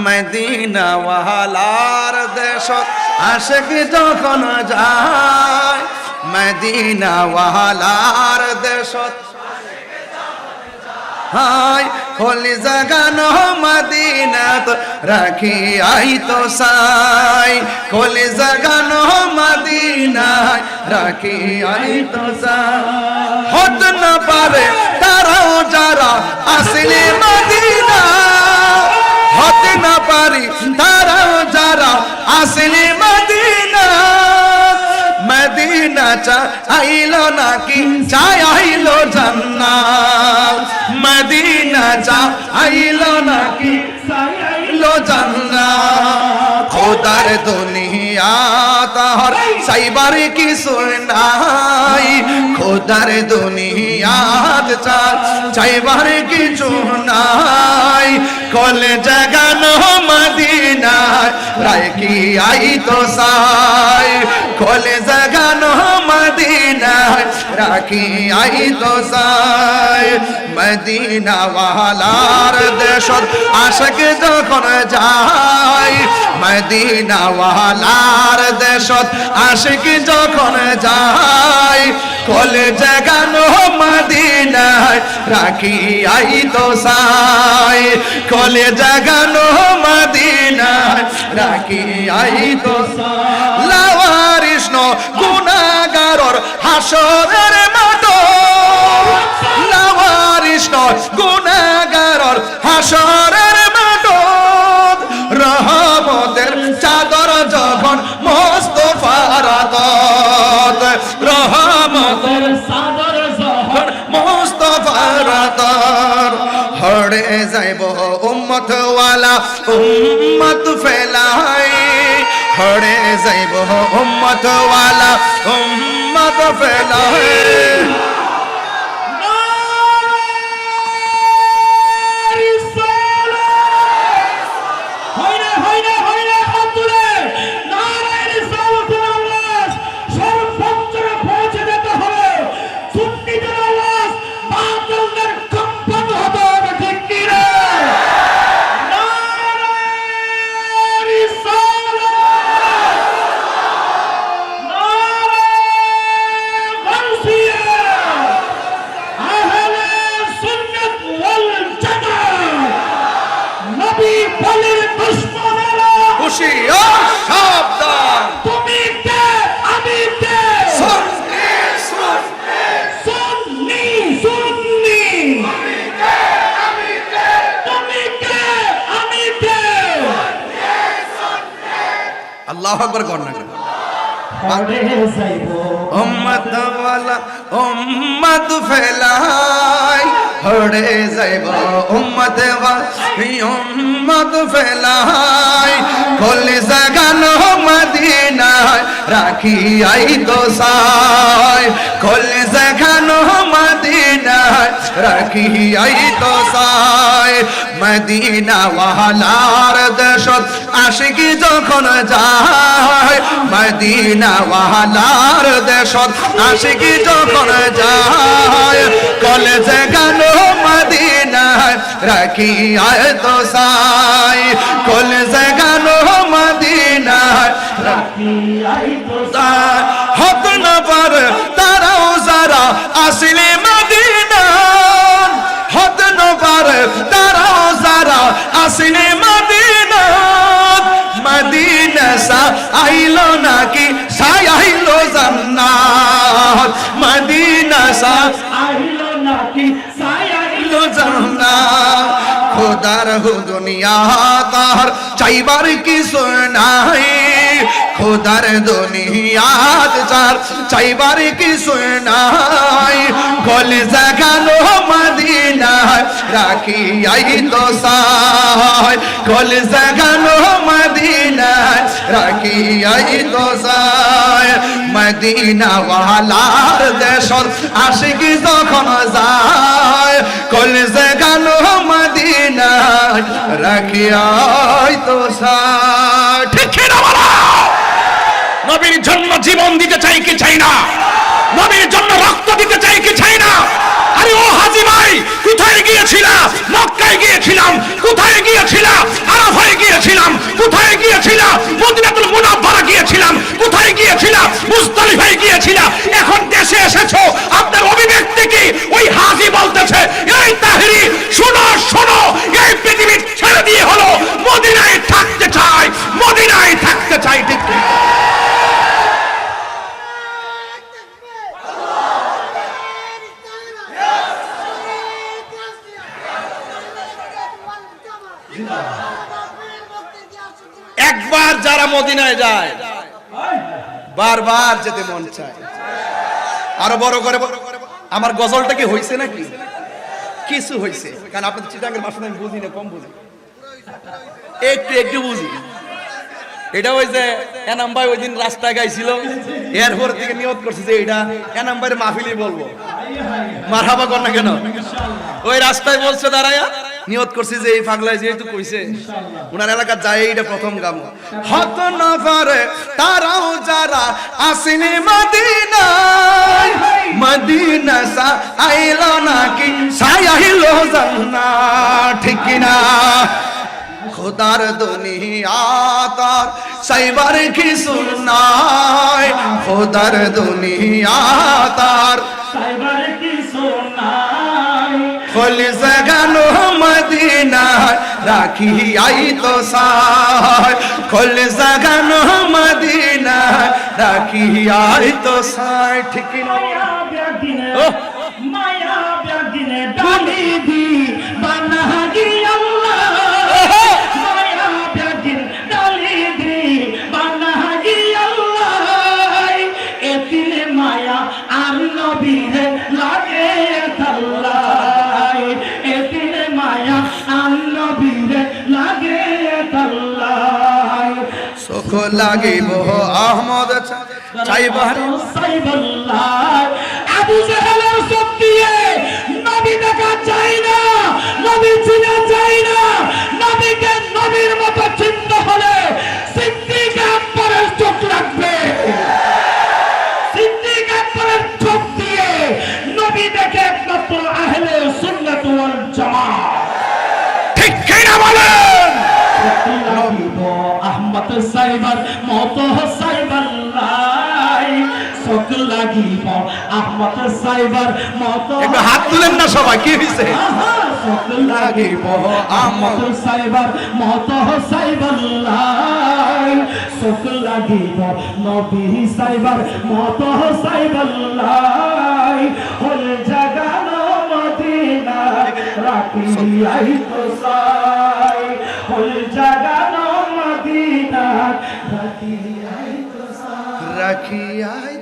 Medina ওয়ালার দেশত আশিক যখন যায়, মদিনা ওয়ালার দেশত হাই খোলি জাগানো মদিনাত রাখি আই তো সাই, খোলি জাগানো মদিনায় রাখি আই তো সাই। হত না পারে তারাও যারা আসলে মদিনা, হতে না পারি তারাও যারা আসলে মদিনা। মদিনা চাইলো নাকি চাইলো জান্নাত, মদিনা চাইলো নাকি চাইলো জান্নাত। খোদার দুনিয়া তাহার সাইবার কিছু নাই, খোদার দুনিয়া চাইবার কিছু নাই। কলে জাগানো মদিনায় রাখি আই তো সাই, কলে জাগানো মদিনায় রাখি আই তো সাই। মদিনা ওয়ালার দেশত আশিক যখন যায়, মদিনা ওয়ালার দেশত আশিক যখন যায়। কলে জাগানো মদিনায় রাখি আই তো সাই, কলে জাগানো মদিনায় রাখি আই তো সাই। লাওয়ারিস গুনাহগারর হাসরের মাঠ, লাওয়ারিস গুনাহগারর হাসরের মাঠ। রহমতের চাদর যখন মুস্তাফার আতত, রহমতের চাদর যখন মুস্তাফার আতত। হড়ে যাইব উম্মত ওয়ালা উম্মত ফেলাই, হড়ে যাইব উম্মত ওয়ালা উম্মত ফেলাই। আল্লাহু আকবার করনা উম্মত ওয়ালা উম্মত ফেলাই, হড়ে যাইব উম্মত ওয়ালা উম্মত ফেলাই। কলে জাগানো মদিনায় রাখি আই তো সাই, কলে জাগানো মদিনায় রাখি আই তো সাই। মদিনা ওয়ালার দেশত আশিক যখন যায়, মদিনা ওয়ালার দেশত আশিক যখন যায়। কলে জাগানো মদিনায় রাখি আই তো সাই, কলে জাগানো মদিনায় রাখি আই তো সাই। হত না পারে তারাও যারা আসলে মদিনা, হত না পারে তারাও যারা আসলে মদিনা। মদিনা আইলো নাকি আইলো জান্নাত, মদিনা আইলো নাকি আইলো জান্নাত। খোদার দুনিয়া তার চাইবার কিছু নাই, খোদার দুনিয়াত যার চাইবার কিছু নাই। কলে জাগানো মদিনায় রাখি আই তো সাই, কলে জাগানো মদিনায় রাখি আই তো সাই। মদিনা ওয়ালার দেশত আশিক যখন যায়, কলে জাগানো মদিনায় রাখি আই তো সাই। ঠিক না বলা? নবীর জন্য জীবন দিতে চাই কি চাই না? নবীর জন্য রক্ত দিতে চাই কি চাই না? আরে ও হাজী ভাই, কোথায় গিয়েছিলা? মক্কায় গিয়েছিলাম। কোথায় গিয়েছিলা? আরাফায় একবার যারা মদিনায় যায় বারবার যেতে মন চায়। আরো বড় করে আমার গজলটা কি হইছে নাকি? কিছু হইছে, কারণ আপনাদের চিটাঙ্গের ভাষা আমি বুঝি না, কম বুঝি, একটু একটু বুঝি। এটা ওই যে এনাম ভাই ওই দিন রাস্তায় গাইছিল, এরপর থেকে নিয়ত করছে যে এটা এনাম ভাইয়ের মাহফিলই বলবো। মারহাবা কর না কেন? ওই রাস্তায় বলছে দাঁড়ায়া নিয়ত করছি যে এই পাগলায় যেহেতু কইছে উনার এলাকা যায়, এইটা প্রথম গামো। হত না পারে তারাও যারা আসেনি মদিনায়, মদিনা সা আইলো নাকি সায়াইলো জান্নাত, ঠিক না? খোদার দুনিয়া তার সাইবার কি সুনাই, খোদার দুনিয়া তার সাইবার কি সুনাই, খোল জাগানো মদিনা রাখি আই তো সাই, খোল জাগানো মদিনা রাখি আই তো সাই, ঠিক না? মায়া ব্যাগিনে ডালি দি বানা গিয়া সুখ লাগিব আহমদ চাইবার সাইবাল্লাহ। আবু জাহেলের চোখ দিয়ে নবী দেখা যায় না, নবী চিনা যায় না, নবীকে নবীর মতো চিনতে হলে সিদ্দিক আকবরের চোখ লাগবে। সিদ্দিক আকবরের চোখ দিয়ে নবী দেখে একমাত্র আহলে সুন্নাত ওয়াল জামাত, ঠিক কি না বলেন? আহমদ সাইবার মতো সাইবাল্লাহ, চোখ লাগিব আহমদ সাইবার মতো। একটু হাত তুলেন না সবাই, কি হইছে? চোখ লাগিব আহমদ সাইবার মতো সাইবাল্লাহ, চোখ লাগিব নবী সাইবার মতো সাইবাল্লাহ, হল জাগানো মদিনা রাখি আই তো সাই, হল জাগানো মদিনা রাখি আই তো সাই, রাখি আই